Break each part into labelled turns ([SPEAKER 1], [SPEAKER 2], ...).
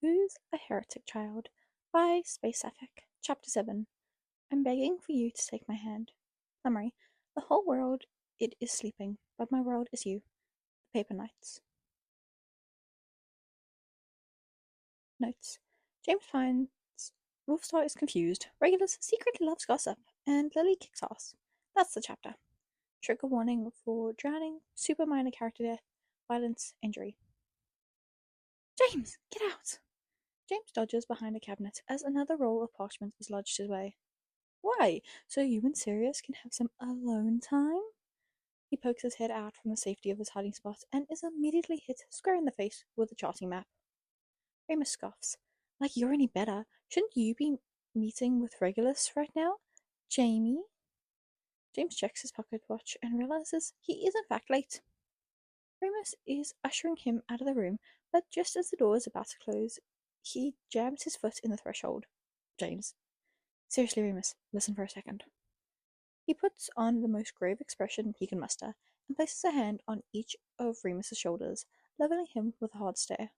[SPEAKER 1] Who's a Heretic Child? By spacesapph1c. Chapter 7. I'm begging for you to take my hand. Summary. The whole world, it is sleeping, but my world is you. The Paper Knights. Notes. James finds Wolfstar is confused, Regulus secretly loves gossip, and Lily kicks ass. That's the chapter. Trigger warning for drowning, super minor character death, violence, injury. James, get out! James dodges behind a cabinet as another roll of parchment is lodged his way. Why? So you and Sirius can have some alone time? He pokes his head out from the safety of his hiding spot and is immediately hit square in the face with a charting map. Remus scoffs. Like you're any better. Shouldn't you be meeting with Regulus right now? Jamie? James checks his pocket watch and realizes he is in fact late. Remus is ushering him out of the room, but just as the door is about to close, he jams his foot in the threshold. James. Seriously, Remus, listen for a second. He puts on the most grave expression he can muster and places a hand on each of Remus's shoulders, leveling him with a hard stare.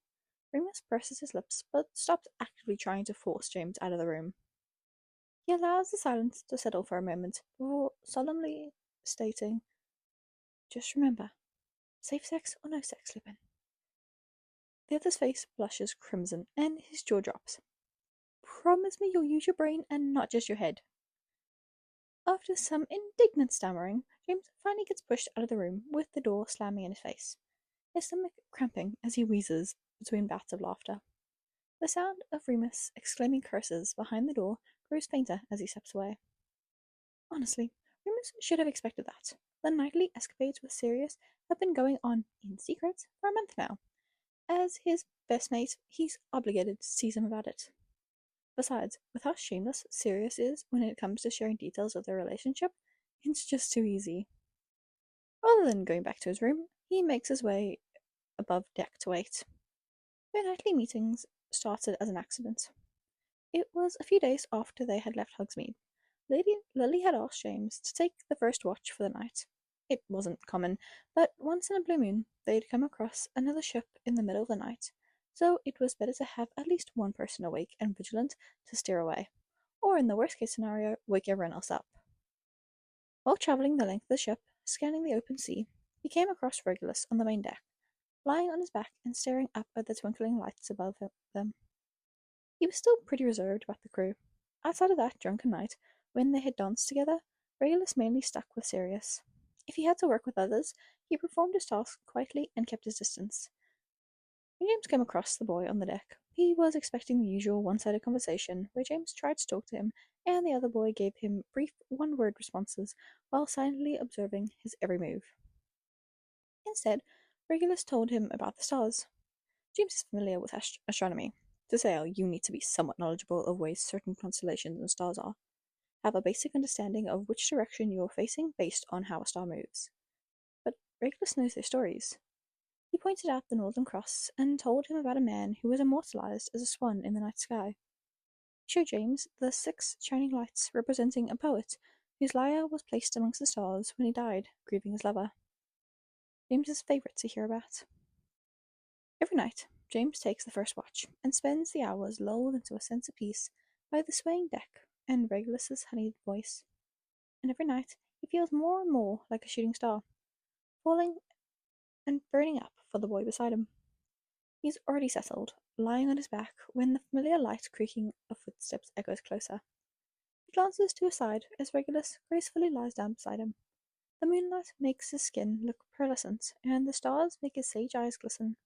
[SPEAKER 1] Remus presses his lips, but stops actively trying to force James out of the room. He allows the silence to settle for a moment before solemnly stating, "Just remember, safe sex or no sex, Lupin." The other's face blushes crimson, and his jaw drops. "Promise me you'll use your brain and not just your head." After some indignant stammering, James finally gets pushed out of the room, with the door slamming in his face, his stomach cramping as he wheezes between bouts of laughter. The sound of Remus exclaiming curses behind the door grows fainter as he steps away. Honestly, Remus should have expected that. The nightly escapades with Sirius have been going on in secret for a month now. As his best mate, he's obligated to tease him about it. Besides, with how shameless Sirius is when it comes to sharing details of their relationship, it's just too easy. Rather than going back to his room, he makes his way above deck to wait. Their nightly meetings started as an accident. It was a few days after they had left Hogsmeade. Lady Lily had asked James to take the first watch for the night. It wasn't common, but once in a blue moon they'd come across another ship in the middle of the night, so it was better to have at least one person awake and vigilant to steer away, or in the worst case scenario, wake everyone else up. While travelling the length of the ship, scanning the open sea, he came across Regulus on the main deck, lying on his back and staring up at the twinkling lights above them. He was still pretty reserved about the crew. Outside of that drunken night, when they had danced together, Regulus mainly stuck with Sirius. If he had to work with others, he performed his task quietly and kept his distance. When James came across the boy on the deck, he was expecting the usual one-sided conversation, where James tried to talk to him, and the other boy gave him brief one-word responses while silently observing his every move. Instead, Regulus told him about the stars. James is familiar with astronomy. To sail, you need to be somewhat knowledgeable of ways certain constellations and stars are, have a basic understanding of which direction you are facing based on how a star moves. But Regulus knows their stories. He pointed out the Northern Cross and told him about a man who was immortalized as a swan in the night sky. He showed James the 6 shining lights representing a poet whose lyre was placed amongst the stars when he died, grieving his lover. James's favourite to hear about. Every night, James takes the first watch and spends the hours lulled into a sense of peace by the swaying deck and Regulus's honeyed voice. And every night, he feels more and more like a shooting star, falling and burning up for the boy beside him. He's already settled, lying on his back when the familiar light creaking of footsteps echoes closer. He glances to his side as Regulus gracefully lies down beside him. The moonlight makes his skin look pearlescent, and the stars make his sage eyes glisten.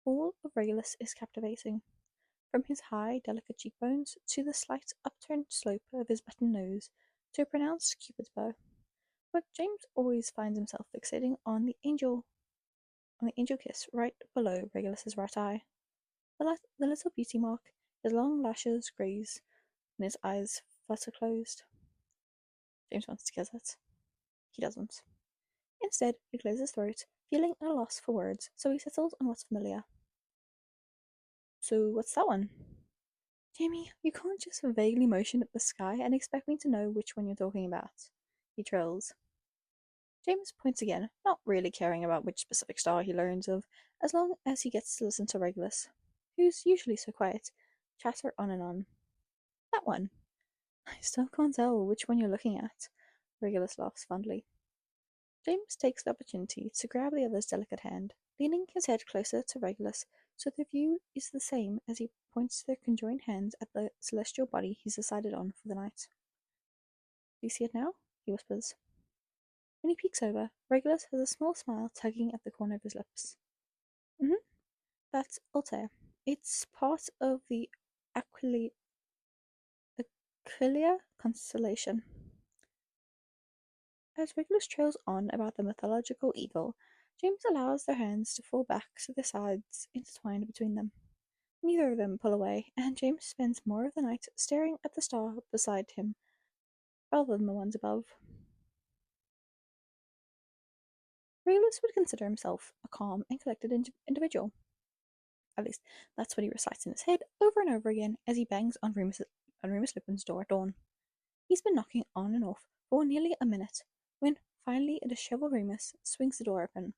[SPEAKER 1] All of Regulus is captivating, from his high, delicate cheekbones to the slight upturned slope of his button nose to a pronounced Cupid's bow. But James always finds himself fixating on the angel kiss right below Regulus's right eye. The little beauty mark, his long lashes graze, and his eyes flutter closed. James wants to kiss it. He doesn't. Instead, he clears his throat, feeling at a loss for words, so he settles on what's familiar. "So what's that one?" "Jamie, you can't just vaguely motion at the sky and expect me to know which one you're talking about," he trills. James points again, not really caring about which specific star he learns of, as long as he gets to listen to Regulus. who's usually so quiet, chatter on and on. That one. I still can't tell which one you're looking at. Regulus laughs fondly. James takes the opportunity to grab the other's delicate hand, leaning his head closer to Regulus so the view is the same as he points their conjoined hands at the celestial body he's decided on for the night. Do you see it now? He whispers. When he peeks over, Regulus has a small smile tugging at the corner of his lips. That's Altair. It's part of the Aquileia constellation. As Regulus trails on about the mythological eagle, James allows their hands to fall back to their sides, intertwined between them. Neither of them pull away, and James spends more of the night staring at the star beside him rather than the ones above. Regulus would consider himself a calm and collected individual. At least, that's what he recites in his head over and over again as he bangs on Remus Lupin's door at dawn. He's been knocking on and off for nearly a minute, when finally a disheveled Remus swings the door open.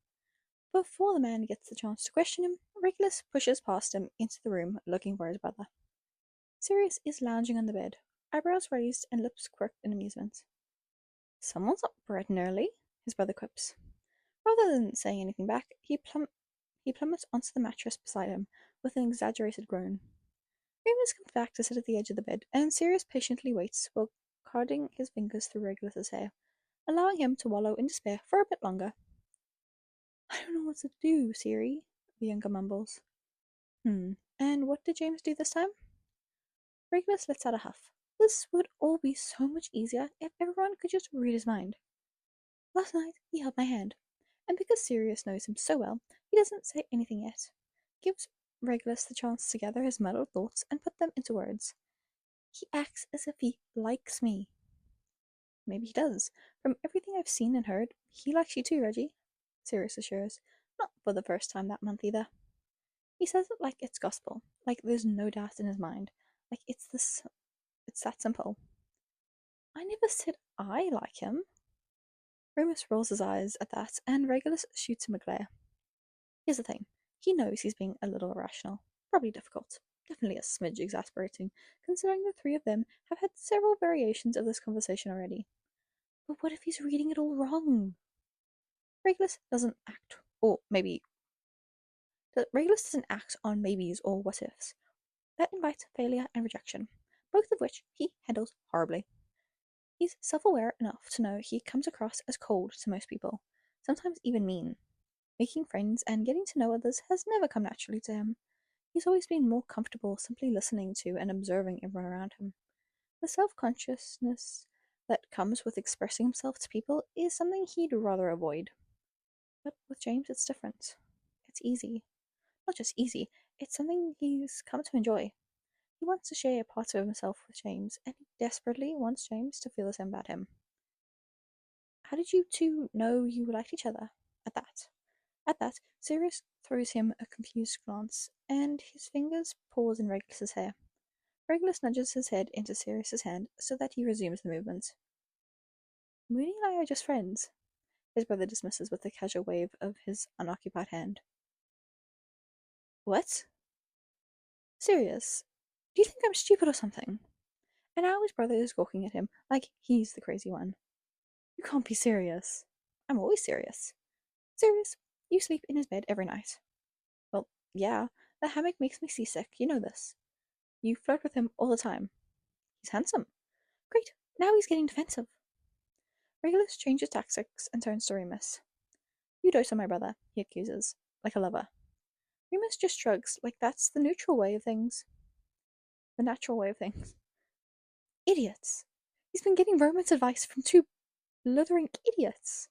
[SPEAKER 1] Before the man gets the chance to question him, Regulus pushes past him into the room looking for his brother. Sirius is lounging on the bed, eyebrows raised and lips quirked in amusement. Someone's up bright and early, his brother quips. Rather than saying anything back, he plummets onto the mattress beside him with an exaggerated groan. Remus comes back to sit at the edge of the bed, and Sirius patiently waits while carding his fingers through Regulus's hair, allowing him to wallow in despair for a bit longer. I don't know what to do, Siri, the younger mumbles. And what did James do this time? Regulus lets out a huff. This would all be so much easier if everyone could just read his mind. Last night, he held my hand, and because Sirius knows him so well, he doesn't say anything yet. Gives Regulus the chance to gather his muddled thoughts and put them into words. He acts as if he likes me. Maybe he does. From everything I've seen and heard, he likes you too, Reggie, Sirius assures. Not for the first time that month either. He says it like it's gospel, like there's no doubt in his mind, like it's that simple. I never said I like him. Remus rolls his eyes at that, and Regulus shoots him a glare. Here's the thing. He knows he's being a little irrational. Probably difficult. Definitely a smidge exasperating, considering the three of them have had several variations of this conversation already. But what if he's reading it all wrong? Regulus doesn't act, or maybe... Regulus doesn't act on maybes or what-ifs. That invites failure and rejection, both of which he handles horribly. He's self-aware enough to know he comes across as cold to most people, sometimes even mean. Making friends and getting to know others has never come naturally to him. He's always been more comfortable simply listening to and observing everyone around him. The self-consciousness that comes with expressing himself to people is something he'd rather avoid. But with James, it's different. It's easy. Not just easy, it's something he's come to enjoy. He wants to share parts of himself with James, and he desperately wants James to feel the same about him. How did you two know you liked each other? At that, Sirius throws him a confused glance, and his fingers pause in Regulus's hair. Regulus nudges his head into Sirius's hand so that he resumes the movement. Mooney and I are just friends, his brother dismisses with a casual wave of his unoccupied hand. What? Sirius, do you think I'm stupid or something? And now his brother is gawking at him like he's the crazy one. You can't be serious. I'm always serious. Sirius, you sleep in his bed every night. Well, yeah, the hammock makes me seasick, you know this. You flirt with him all the time. He's handsome. Great, now he's getting defensive. Regulus changes tactics and turns to Remus. You dote on my brother, he accuses, like a lover. Remus just shrugs, like that's the neutral way of things. The natural way of things. Idiots! He's been getting romance advice from two blithering idiots.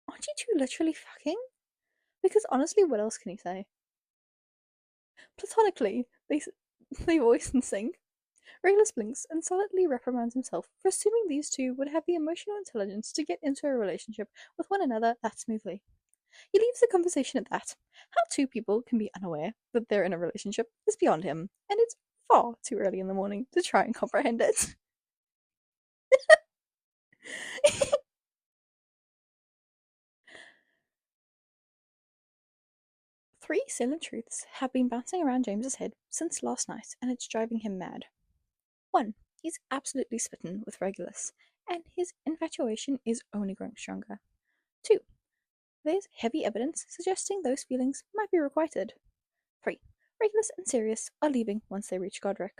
[SPEAKER 1] Aren't you two literally fucking? Because honestly, what else can he say? Platonically, they voice and sing. Regulus blinks and solidly reprimands himself for assuming these two would have the emotional intelligence to get into a relationship with one another that smoothly. He leaves the conversation at that. How two people can be unaware that they're in a relationship is beyond him, and it's far too early in the morning to try and comprehend it. Three silent truths have been bouncing around James's head since last night, and it's driving him mad. 1. He's absolutely smitten with Regulus, and his infatuation is only growing stronger. 2. There's heavy evidence suggesting those feelings might be requited. 3. Regulus and Sirius are leaving once they reach Godric.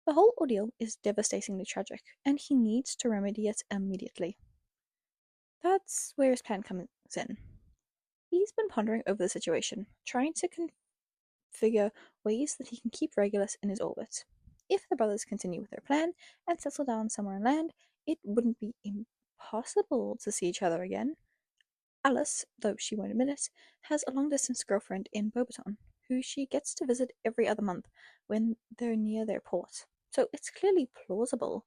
[SPEAKER 1] The whole ordeal is devastatingly tragic, and he needs to remedy it immediately. That's where his plan comes in. He's been pondering over the situation, trying to configure ways that he can keep Regulus in his orbit. If the brothers continue with their plan and settle down somewhere on land, it wouldn't be impossible to see each other again. Alice, though she won't admit it, has a long-distance girlfriend in Beauxbaton, who she gets to visit every other month when they're near their port. So it's clearly plausible.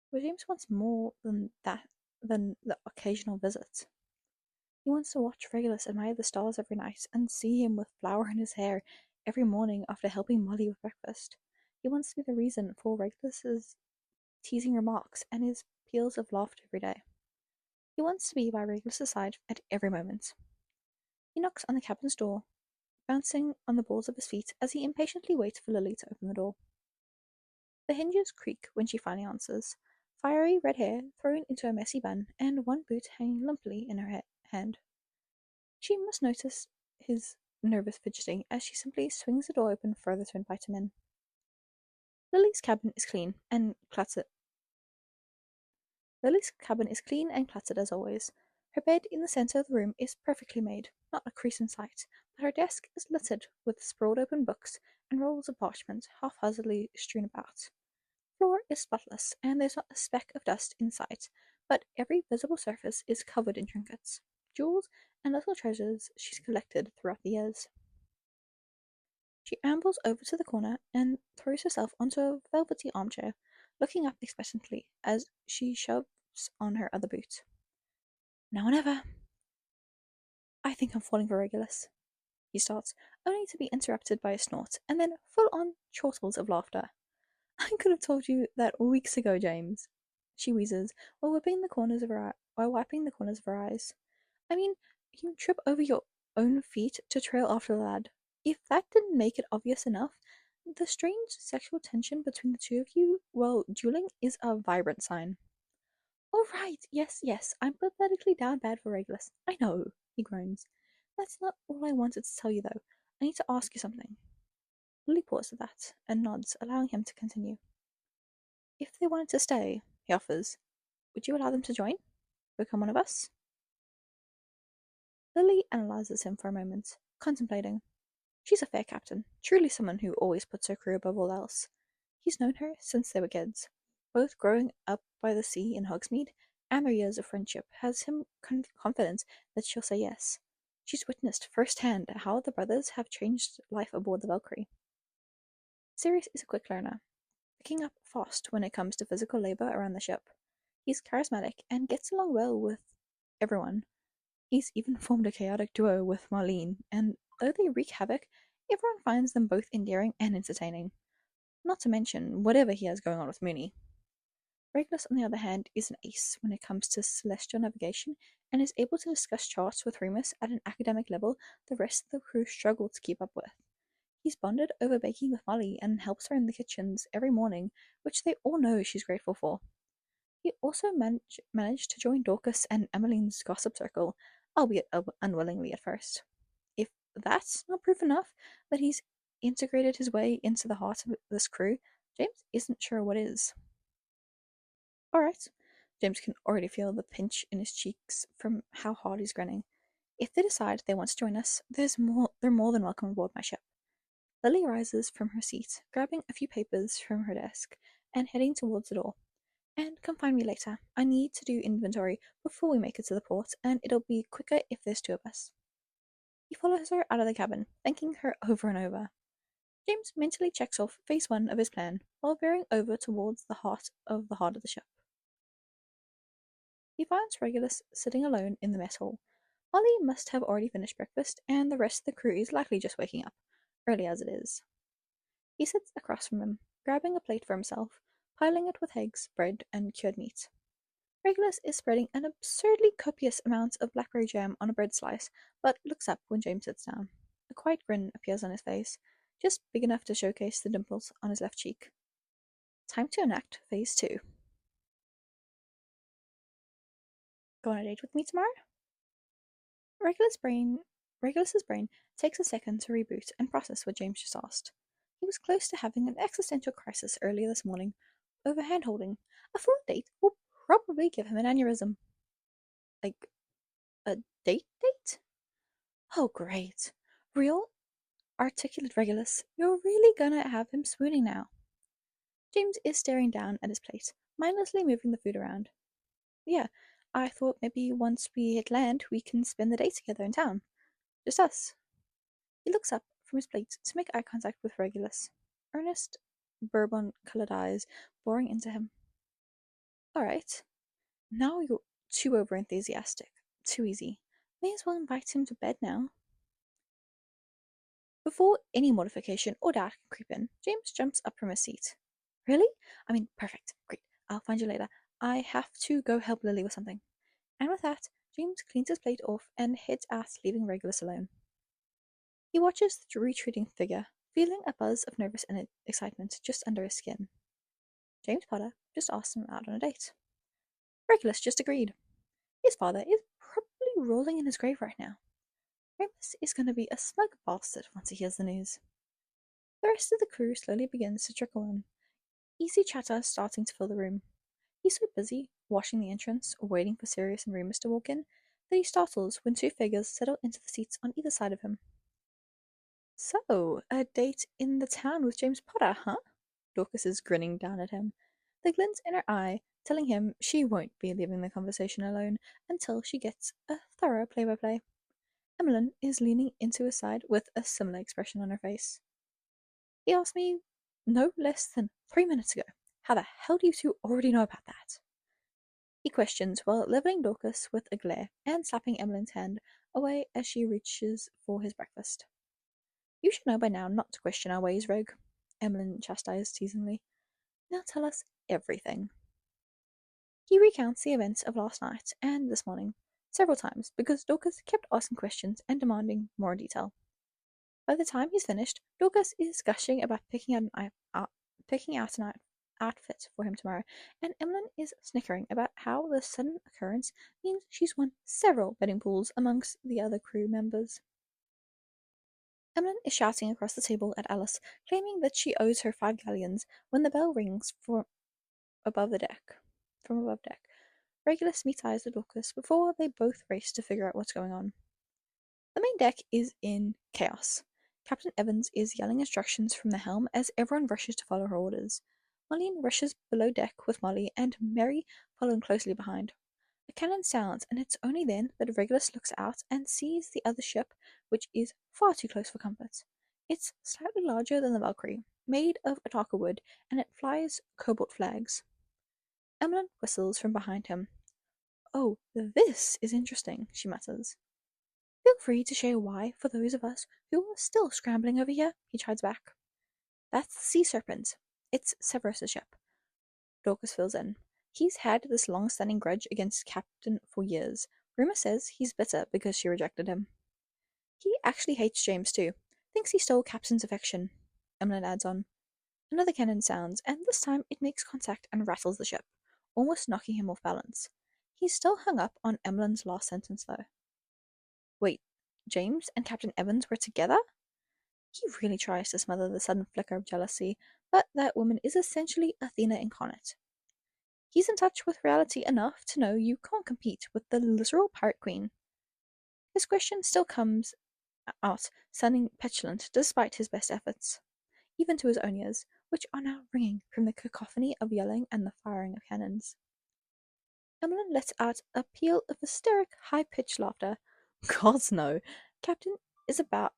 [SPEAKER 1] But James wants more than the occasional visit. He wants to watch Regulus admire the stars every night and see him with flour in his hair every morning after helping Molly with breakfast. He wants to be the reason for Regulus's teasing remarks and his peals of laughter every day. He wants to be by Regulus's side at every moment. He knocks on the cabin's door, bouncing on the balls of his feet as he impatiently waits for Lily to open the door. The hinges creak when she finally answers, fiery red hair thrown into a messy bun and one boot hanging lumpily in her hand. She must notice his nervous fidgeting as she simply swings the door open further to invite him in. Lily's cabin is clean and cluttered. Lily's cabin is clean and cluttered as always. Her bed in the center of the room is perfectly made, not a crease in sight, but her desk is littered with sprawled open books and rolls of parchment haphazardly strewn about. The floor is spotless, and there's not a speck of dust in sight, but every visible surface is covered in trinkets, jewels, and little treasures she's collected throughout the years. She ambles over to the corner and throws herself onto a velvety armchair, looking up expectantly as she shoves on her other boot. Now or never. I think I'm falling for Regulus, he starts, only to be interrupted by a snort, and then full-on chortles of laughter. I could have told you that weeks ago, James, she wheezes, while wiping the corners of her eyes. I mean, you trip over your own feet to trail after the lad. If that didn't make it obvious enough, the strange sexual tension between the two of you while dueling is a vibrant sign. All right, yes, I'm pathetically down bad for Regulus. I know, he groans. That's not all I wanted to tell you, though. I need to ask you something. Lily pauses at that and nods, allowing him to continue. If they wanted to stay, he offers, would you allow them to join? Become one of us? Lily analyzes him for a moment, contemplating. She's a fair captain, truly someone who always puts her crew above all else. He's known her since they were kids. Both growing up by the sea in Hogsmeade and their years of friendship has him confident that she'll say yes. She's witnessed firsthand how the brothers have changed life aboard the Valkyrie. Sirius is a quick learner, picking up fast when it comes to physical labor around the ship. He's charismatic and gets along well with everyone. He's even formed a chaotic duo with Marlene, and though they wreak havoc, everyone finds them both endearing and entertaining. Not to mention whatever he has going on with Mooney. Regulus, on the other hand, is an ace when it comes to celestial navigation and is able to discuss charts with Remus at an academic level the rest of the crew struggle to keep up with. He's bonded over baking with Molly and helps her in the kitchens every morning, which they all know she's grateful for. He also managed to join Dorcas and Emmeline's gossip circle, albeit unwillingly at first. If that's not proof enough that he's integrated his way into the heart of this crew, James isn't sure what is. Alright, James can already feel the pinch in his cheeks from how hard he's grinning. If they decide they want to join us, they're more than welcome aboard my ship. Lily rises from her seat, grabbing a few papers from her desk, and heading towards the door. And come find me later. I need to do inventory before we make it to the port, and it'll be quicker if there's two of us. He follows her out of the cabin, thanking her over and over. James mentally checks off phase 1 of his plan, while veering over towards the heart of the ship. He finds Regulus sitting alone in the mess hall. Molly must have already finished breakfast, and the rest of the crew is likely just waking up, early as it is. He sits across from him, grabbing a plate for himself, piling it with eggs, bread, and cured meat. Regulus is spreading an absurdly copious amount of blackberry jam on a bread slice, but looks up when James sits down. A quiet grin appears on his face, just big enough to showcase the dimples on his left cheek. Time to enact phase 2. Go on a date with me tomorrow? Regulus's brain takes a second to reboot and process what James just asked. He was close to having an existential crisis earlier this morning over hand-holding. A full date will probably give him an aneurysm. Like, a date? Oh, great. Real, articulate Regulus, you're really gonna have him swooning now. James is staring down at his plate, mindlessly moving the food around. Yeah, I thought maybe once we hit land, we can spend the day together in town. Just us. He looks up from his plate to make eye contact with Regulus. Earnest, bourbon-colored eyes boring into him. Alright. Now you're too over-enthusiastic. Too easy. May as well invite him to bed now. Before any modification or doubt can creep in, James jumps up from his seat. Really? I mean, perfect. Great. I'll find you later. I have to go help Lily with something. And with that, James cleans his plate off and heads out, leaving Regulus alone. He watches the retreating figure, feeling a buzz of nervous excitement just under his skin. James Potter just asked him out on a date. Regulus just agreed. His father is probably rolling in his grave right now. Regulus is going to be a smug bastard once he hears the news. The rest of the crew slowly begins to trickle in, easy chatter starting to fill the room. He's so busy washing the entrance or waiting for Sirius and Remus to walk in that he startles when two figures settle into the seats on either side of him. So, a date in the town with James Potter, huh? Dorcas is grinning down at him, the glint in her eye telling him she won't be leaving the conversation alone until she gets a thorough play-by-play. Emmeline is leaning into his side with a similar expression on her face. He asked me no less than 3 minutes ago. How the hell do you two already know about that? He questions while leveling Dorcas with a glare and slapping Emmeline's hand away as she reaches for his breakfast. You should know by now not to question our ways, Rogue, Emmeline chastised teasingly. Now tell us everything. He recounts the events of last night and this morning several times because Dorcas kept asking questions and demanding more detail. By the time he's finished, Dorcas is gushing about picking out an outfit for him tomorrow, and Emmeline is snickering about how the sudden occurrence means she's won several betting pools amongst the other crew members. Emmeline is shouting across the table at Alice, claiming that she owes her 5 galleons when the bell rings from above deck. Regulus meets eyes with Dorcas before they both race to figure out what's going on. The main deck is in chaos. Captain Evans is yelling instructions from the helm as everyone rushes to follow her orders. Marlene rushes below deck with Molly and Mary following closely behind. A cannon sounds, and it's only then that Regulus looks out and sees the other ship, which is far too close for comfort. It's slightly larger than the Valkyrie, made of Ataka wood, and it flies cobalt flags. Emmeline whistles from behind him. Oh, this is interesting, she mutters. Feel free to share why for those of us who are still scrambling over here, he chides back. That's the Sea Serpent. It's Severus' ship. Dorcas fills in. He's had this long-standing grudge against Captain for years. Rumor says he's bitter because she rejected him. He actually hates James too. Thinks he stole Captain's affection. Emmeline adds on. Another cannon sounds, and this time it makes contact and rattles the ship, almost knocking him off balance. He's still hung up on Emmeline's last sentence, though. Wait, James and Captain Evans were together? He really tries to smother the sudden flicker of jealousy, but that woman is essentially Athena incarnate. He's in touch with reality enough to know you can't compete with the literal pirate queen. His question still comes out, sounding petulant despite his best efforts, even to his own ears, which are now ringing from the cacophony of yelling and the firing of cannons. Emmeline lets out a peal of hysteric, high-pitched laughter. Gods no, Captain is about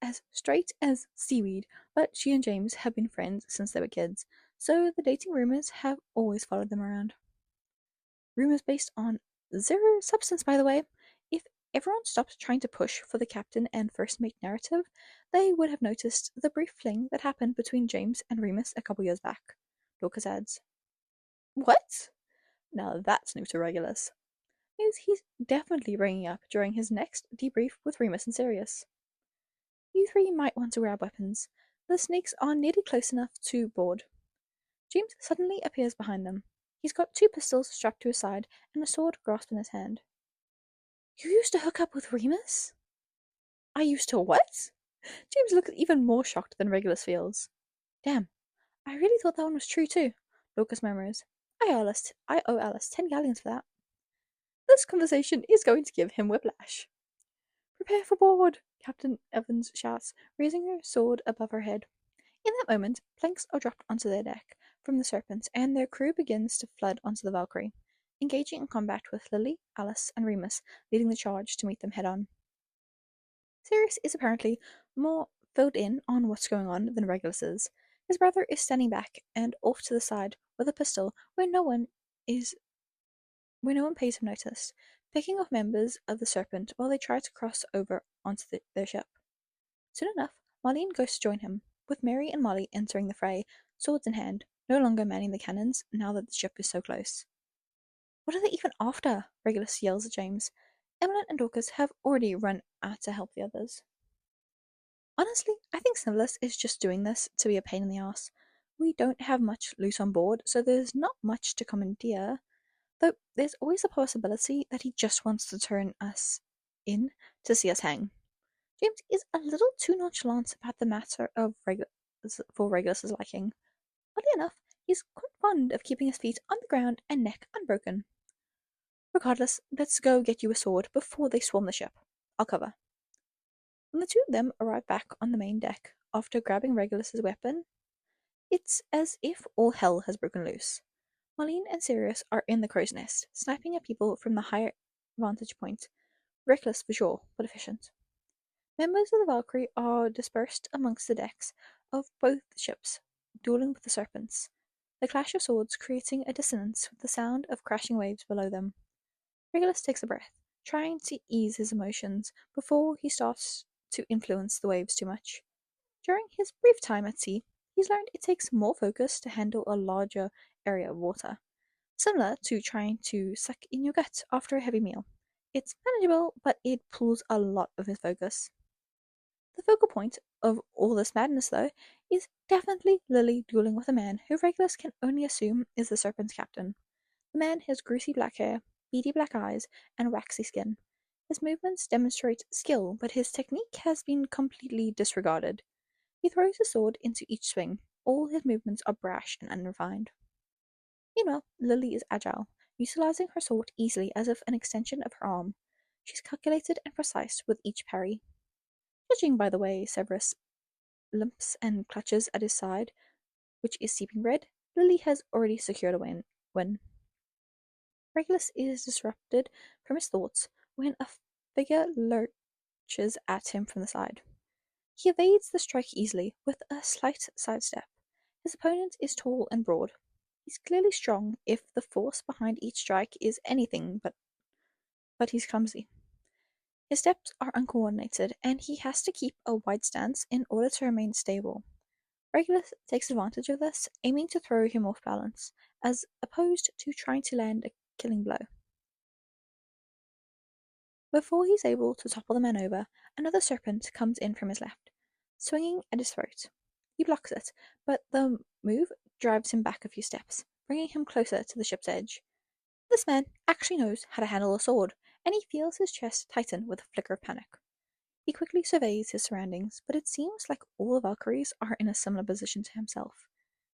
[SPEAKER 1] as straight as seaweed, but she and James have been friends since they were kids, so the dating rumors have always followed them around. Rumors based on zero substance, by the way. If everyone stopped trying to push for the captain and first mate narrative, they would have noticed the brief fling that happened between James and Remus a couple years back. Dorcas adds. What? Now that's new to Regulus. News he's definitely bringing up during his next debrief with Remus and Sirius. You three might want to grab weapons. The snakes are nearly close enough to board. James suddenly appears behind them. He's got two pistols strapped to his side and a sword grasped in his hand. You used to hook up with Remus? I used to what? James looks even more shocked than Regulus feels. Damn, I really thought that one was true too, Lucas murmurs. I owe Alice 10 galleons for that. This conversation is going to give him whiplash. Prepare for board, Captain Evans shouts, raising her sword above her head. In that moment, planks are dropped onto their deck from the Serpent, and their crew begins to flood onto the Valkyrie, engaging in combat with Lily, Alice, and Remus leading the charge to meet them head on. Sirius is apparently more filled in on what's going on than Regulus is. His brother is standing back and off to the side with a pistol where no one pays him notice, picking off members of the Serpent while they try to cross over onto their ship. Soon enough, Marlene goes to join him, with Mary and Molly entering the fray, swords in hand, no longer manning the cannons now that the ship is so close. What are they even after? Regulus yells at James. Emmett and Dorcas have already run out to help the others. Honestly, I think Snivelus is just doing this to be a pain in the ass. We don't have much loose on board, so there's not much to commandeer, though there's always the possibility that he just wants to turn us in to see us hang. James is a little too nonchalant about the matter for Regulus's liking. Oddly enough, he's quite fond of keeping his feet on the ground and neck unbroken. Regardless, let's go get you a sword before they swarm the ship. I'll cover. When the two of them arrive back on the main deck, after grabbing Regulus's weapon, it's as if all hell has broken loose. Marlene and Sirius are in the crow's nest, sniping at people from the higher vantage point. Reckless for sure, but efficient. Members of the Valkyrie are dispersed amongst the decks of both ships, dueling with the Serpents, the clash of swords creating a dissonance with the sound of crashing waves below them. Regulus takes a breath, trying to ease his emotions before he starts to influence the waves too much. During his brief time at sea, he's learned it takes more focus to handle a larger area of water, similar to trying to suck in your gut after a heavy meal. It's manageable, but it pulls a lot of his focus. The focal point of all this madness, though, is definitely Lily dueling with a man who Regulus can only assume is the Serpent's captain. The man has greasy black hair, beady black eyes, and waxy skin. His movements demonstrate skill, but his technique has been completely disregarded. He throws his sword into each swing. All his movements are brash and unrefined. Meanwhile, Lily is agile, utilizing her sword easily as if an extension of her arm. She's calculated and precise with each parry. Judging by the way Severus limps and clutches at his side, which is seeping red, Lily has already secured a win. Regulus is disrupted from his thoughts when a figure lurches at him from the side. He evades the strike easily with a slight sidestep. His opponent is tall and broad. He's clearly strong if the force behind each strike is anything but he's clumsy. His steps are uncoordinated, and he has to keep a wide stance in order to remain stable. Regulus takes advantage of this, aiming to throw him off balance, as opposed to trying to land a killing blow. Before he's able to topple the man over, another serpent comes in from his left, swinging at his throat. He blocks it, but the move drives him back a few steps, bringing him closer to the ship's edge. This man actually knows how to handle a sword, and he feels his chest tighten with a flicker of panic. He quickly surveys his surroundings, but it seems like all the Valkyries are in a similar position to himself.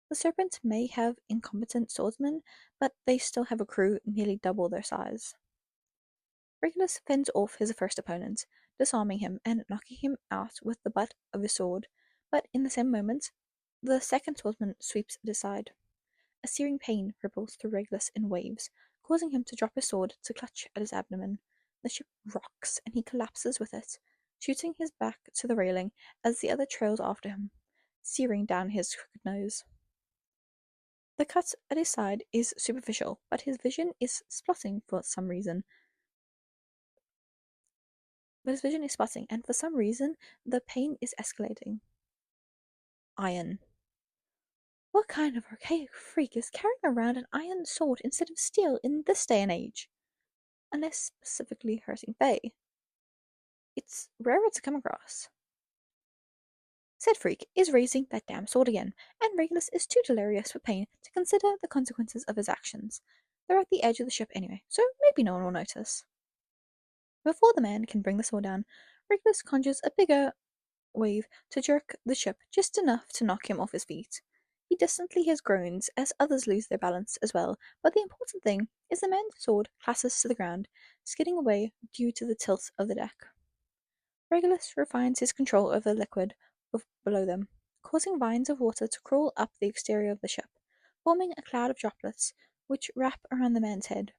[SPEAKER 1] The Serpent may have incompetent swordsmen, but they still have a crew nearly double their size. Regulus fends off his first opponent, disarming him and knocking him out with the butt of his sword, but in the same moment, the second swordsman sweeps at his side. A searing pain ripples through Regulus in waves, causing him to drop his sword to clutch at his abdomen. The ship rocks, and he collapses with it, shooting his back to the railing as the other trails after him, searing down his crooked nose. The cut at his side is superficial, but his vision is spotting for some reason. And for some reason, the pain is escalating. Iron. What kind of archaic freak is carrying around an iron sword instead of steel in this day and age? Unless specifically hurting Fae. It's rarer to come across. Said freak is raising that damn sword again, and Regulus is too delirious with pain to consider the consequences of his actions. They're at the edge of the ship anyway, so maybe no one will notice. Before the man can bring the sword down, Regulus conjures a bigger wave to jerk the ship just enough to knock him off his feet. He distantly hears groans as others lose their balance as well, but the important thing is the man's sword clashes to the ground, skidding away due to the tilt of the deck. Regulus refines his control over the liquid below them, causing vines of water to crawl up the exterior of the ship, forming a cloud of droplets which wrap around the man's head.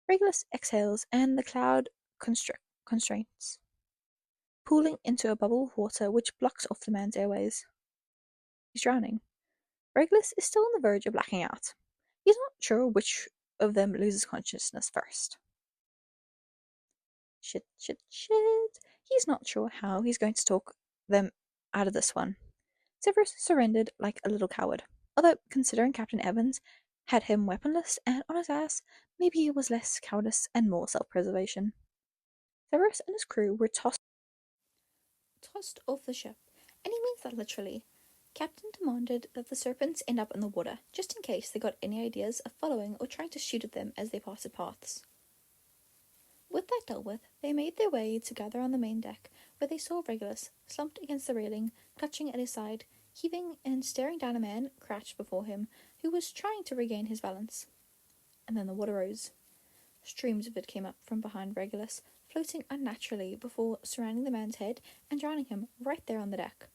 [SPEAKER 1] Regulus exhales and the cloud constrains, pooling into a bubble of water which blocks off the man's airways. He's drowning. Regulus is still on the verge of blacking out. He's not sure which of them loses consciousness first. Shit. He's not sure how he's going to talk them out of this one. Severus surrendered like a little coward, although considering Captain Evans had him weaponless and on his ass, maybe it was less cowardice and more self-preservation. Severus and his crew were tossed off the ship, and he means that literally. Captain demanded that the serpents end up in the water, just in case they got any ideas of following or trying to shoot at them as they parted paths. With that dealt with, they made their way to gather on the main deck, where they saw Regulus, slumped against the railing, clutching at his side, heaving and staring down a man crouched before him, who was trying to regain his balance. And then the water rose. Streams of it came up from behind Regulus, floating unnaturally before surrounding the man's head and drowning him right there on the deck.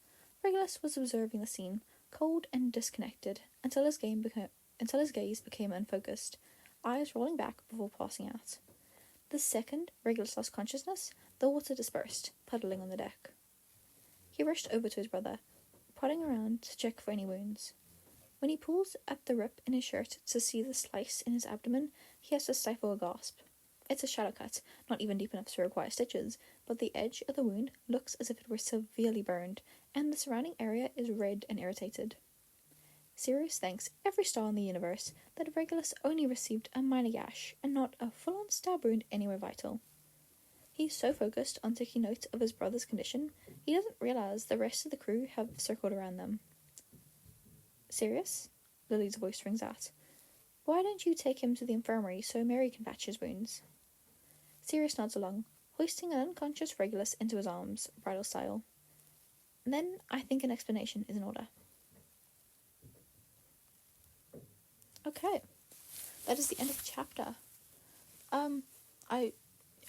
[SPEAKER 1] Regulus was observing the scene, cold and disconnected, until his gaze became unfocused, eyes rolling back before passing out. The second Regulus lost consciousness, the water dispersed, puddling on the deck. He rushed over to his brother, prodding around to check for any wounds. When he pulls at the rip in his shirt to see the slice in his abdomen, he has to stifle a gasp. It's a shallow cut, not even deep enough to require stitches, but the edge of the wound looks as if it were severely burned, and the surrounding area is red and irritated. Sirius thanks every star in the universe that Regulus only received a minor gash and not a full-on stab wound anywhere vital. He's so focused on taking note of his brother's condition, he doesn't realize the rest of the crew have circled around them. Sirius? Lily's voice rings out. Why don't you take him to the infirmary so Mary can patch his wounds? Sirius nods along, hoisting an unconscious Regulus into his arms, bridal style. And then I think an explanation is in order. Okay, that is the end of the chapter.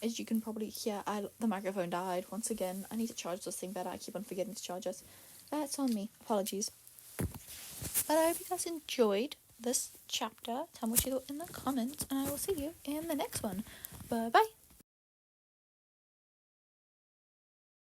[SPEAKER 1] As you can probably hear, the microphone died once again. I need to charge this thing better. I keep on forgetting to charge it. That's on me. Apologies. But I hope you guys enjoyed this chapter. Tell me what you thought in the comments, and I will see you in the next one. Bye-bye.